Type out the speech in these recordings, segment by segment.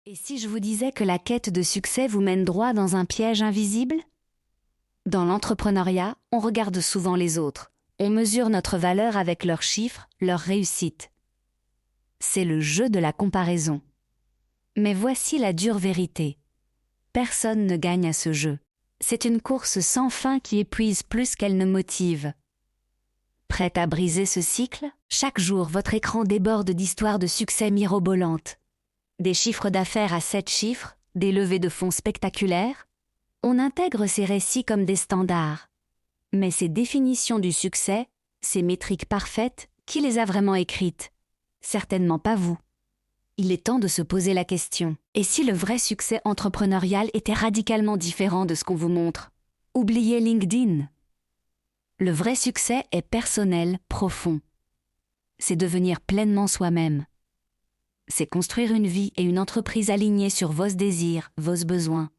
Et si je vous disais que la quête de succès vous mène droit dans un piège invisible? Dans l'entrepreneuriat, on regarde souvent les autres. On mesure notre valeur avec leurs chiffres, leurs réussites. C'est le jeu de la comparaison. Mais voici la dure vérité. Personne ne gagne à ce jeu. C'est une course sans fin qui épuise plus qu'elle ne motive. Prête à briser ce cycle? Chaque jour, votre écran déborde d'histoires de succès mirobolantes. Des chiffres d'affaires à 7 chiffres, des levées de fonds spectaculaires. On intègre ces récits comme des standards. Mais ces définitions du succès, ces métriques parfaites, qui les a vraiment écrites? Certainement pas vous. Il est temps de se poser la question. Et si le vrai succès entrepreneurial était radicalement différent de ce qu'on vous montre? Oubliez LinkedIn. Le vrai succès est personnel, profond. C'est devenir pleinement soi-même. C'est construire une vie et une entreprise alignées sur vos désirs, vos besoins.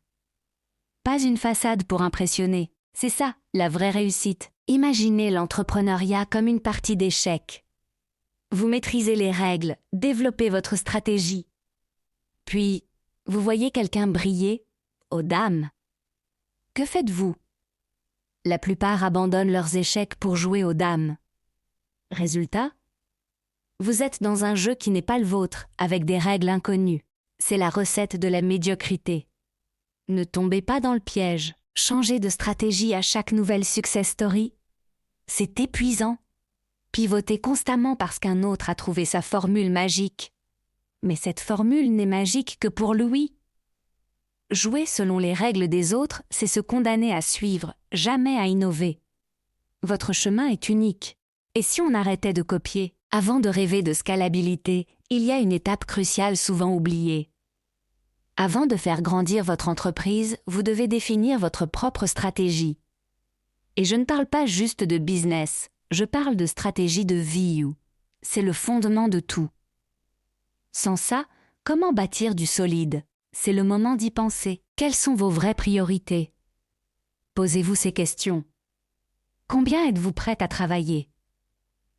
Pas une façade pour impressionner. C'est ça, la vraie réussite. Imaginez l'entrepreneuriat comme une partie d'échecs. Vous maîtrisez les règles, développez votre stratégie. Puis, vous voyez quelqu'un briller aux dames. Que faites-vous? La plupart abandonnent leurs échecs pour jouer aux dames. Résultat? Vous êtes dans un jeu qui n'est pas le vôtre, avec des règles inconnues. C'est la recette de la médiocrité. Ne tombez pas dans le piège. Changez de stratégie à chaque nouvelle success story. C'est épuisant. Pivotez constamment parce qu'un autre a trouvé sa formule magique. Mais cette formule n'est magique que pour lui. Jouer selon les règles des autres, c'est se condamner à suivre, jamais à innover. Votre chemin est unique. Et si on arrêtait de copier? Avant de rêver de scalabilité, il y a une étape cruciale souvent oubliée. Avant de faire grandir votre entreprise, vous devez définir votre propre stratégie. Et je ne parle pas juste de business, je parle de stratégie de vie. C'est le fondement de tout. Sans ça, comment bâtir du solide? C'est le moment d'y penser. Quelles sont vos vraies priorités? Posez-vous ces questions. Combien êtes-vous prête à travailler?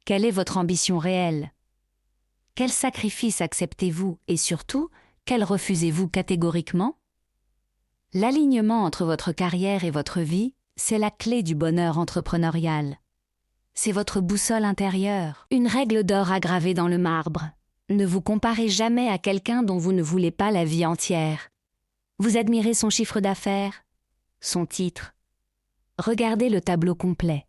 Quelle est votre ambition réelle? Quels sacrifices acceptez-vous et surtout, quels refusez-vous catégoriquement? L'alignement entre votre carrière et votre vie, c'est la clé du bonheur entrepreneurial. C'est votre boussole intérieure, une règle d'or gravée dans le marbre. Ne vous comparez jamais à quelqu'un dont vous ne voulez pas la vie entière. Vous admirez son chiffre d'affaires, son titre. Regardez le tableau complet.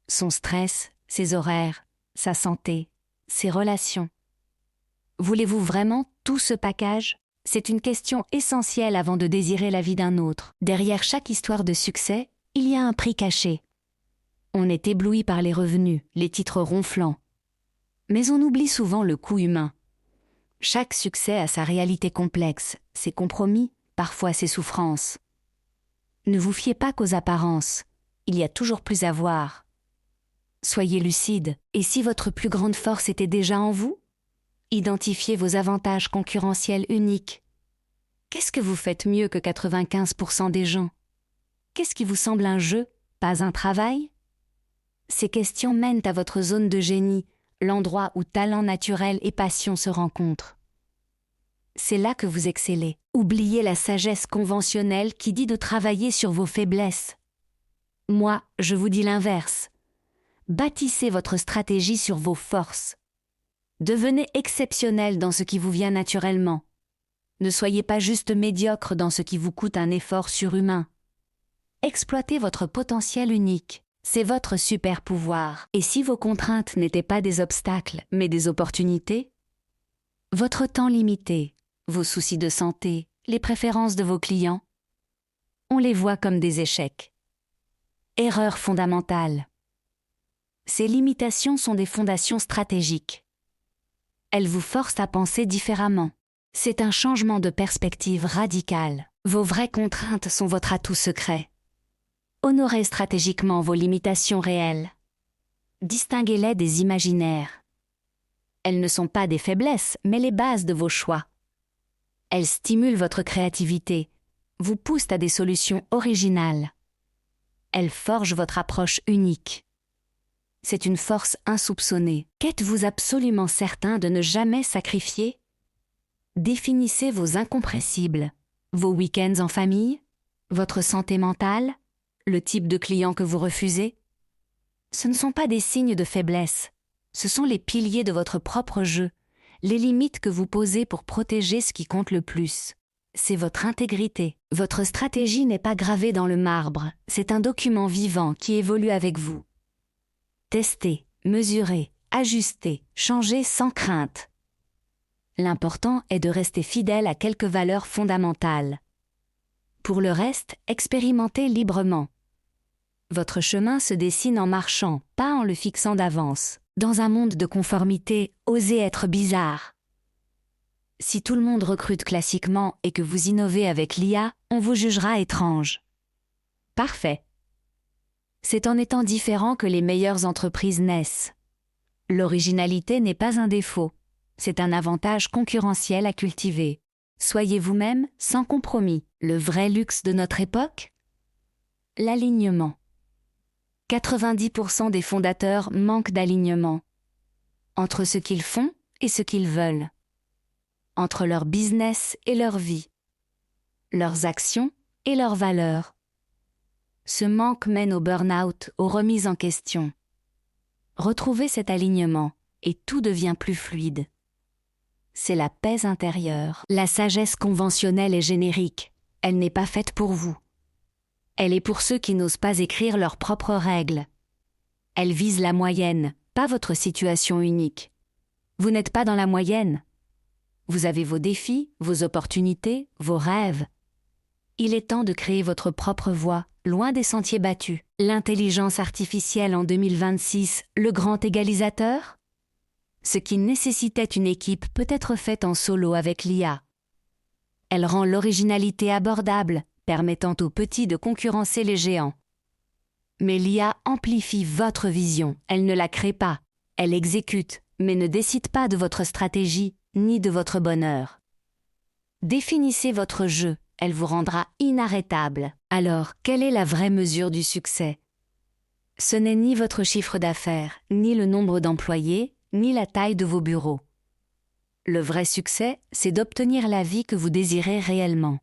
Son stress, ses horaires, sa santé, ses relations. Voulez-vous vraiment tout ce package? C'est une question essentielle avant de désirer la vie d'un autre. Derrière chaque histoire de succès, il y a un prix caché. On est ébloui par les revenus, les titres ronflants. Mais on oublie souvent le coût humain. Chaque succès a sa réalité complexe, ses compromis, parfois ses souffrances. Ne vous fiez pas qu'aux apparences. Il y a toujours plus à voir. Soyez lucide. Et si votre plus grande force était déjà en vous? Identifiez vos avantages concurrentiels uniques. Qu'est-ce que vous faites mieux que 95% des gens? Qu'est-ce qui vous semble un jeu, pas un travail? Ces questions mènent à votre zone de génie, l'endroit où talent naturel et passion se rencontrent. C'est là que vous excellez. Oubliez la sagesse conventionnelle qui dit de travailler sur vos faiblesses. Moi, je vous dis l'inverse. Bâtissez votre stratégie sur vos forces. Devenez exceptionnel dans ce qui vous vient naturellement. Ne soyez pas juste médiocre dans ce qui vous coûte un effort surhumain. Exploitez votre potentiel unique. C'est votre super pouvoir. Et si vos contraintes n'étaient pas des obstacles, mais des opportunités? Votre temps limité, vos soucis de santé, les préférences de vos clients, on les voit comme des échecs. Erreur fondamentale. Ces limitations sont des fondations stratégiques. Elles vous forcent à penser différemment. C'est un changement de perspective radical. Vos vraies contraintes sont votre atout secret. Honorez stratégiquement vos limitations réelles. Distinguez-les des imaginaires. Elles ne sont pas des faiblesses, mais les bases de vos choix. Elles stimulent votre créativité, vous poussent à des solutions originales. Elles forgent votre approche unique. C'est une force insoupçonnée. Qu'êtes-vous absolument certain de ne jamais sacrifier? Définissez vos incompressibles, vos week-ends en famille, votre santé mentale, le type de client que vous refusez. Ce ne sont pas des signes de faiblesse, ce sont les piliers de votre propre jeu, les limites que vous posez pour protéger ce qui compte le plus. C'est votre intégrité. Votre stratégie n'est pas gravée dans le marbre, c'est un document vivant qui évolue avec vous. Testez, mesurez, ajustez, changez sans crainte. L'important est de rester fidèle à quelques valeurs fondamentales. Pour le reste, expérimentez librement. Votre chemin se dessine en marchant, pas en le fixant d'avance. Dans un monde de conformité, osez être bizarre. Si tout le monde recrute classiquement et que vous innovez avec l'IA, on vous jugera étrange. Parfait. C'est en étant différent que les meilleures entreprises naissent. L'originalité n'est pas un défaut, c'est un avantage concurrentiel à cultiver. Soyez vous-même sans compromis. Le vrai luxe de notre époque ? L'alignement. 90% des fondateurs manquent d'alignement. Entre ce qu'ils font et ce qu'ils veulent. Entre leur business et leur vie. Leurs actions et leurs valeurs. Ce manque mène au burn-out, aux remises en question. Retrouvez cet alignement et tout devient plus fluide. C'est la paix intérieure. La sagesse conventionnelle est générique. Elle n'est pas faite pour vous. Elle est pour ceux qui n'osent pas écrire leurs propres règles. Elle vise la moyenne, pas votre situation unique. Vous n'êtes pas dans la moyenne. Vous avez vos défis, vos opportunités, vos rêves. Il est temps de créer votre propre voie, loin des sentiers battus. L'intelligence artificielle en 2026, le grand égalisateur ? Ce qui nécessitait une équipe peut être fait en solo avec l'IA. Elle rend l'originalité abordable, permettant aux petits de concurrencer les géants. Mais l'IA amplifie votre vision, elle ne la crée pas, elle exécute, mais ne décide pas de votre stratégie ni de votre bonheur. Définissez votre jeu, elle vous rendra inarrêtable. Alors, quelle est la vraie mesure du succès ? Ce n'est ni votre chiffre d'affaires, ni le nombre d'employés, ni la taille de vos bureaux. Le vrai succès, c'est d'obtenir la vie que vous désirez réellement.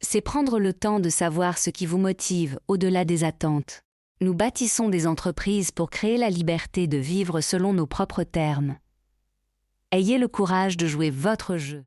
C'est prendre le temps de savoir ce qui vous motive au-delà des attentes. Nous bâtissons des entreprises pour créer la liberté de vivre selon nos propres termes. Ayez le courage de jouer votre jeu.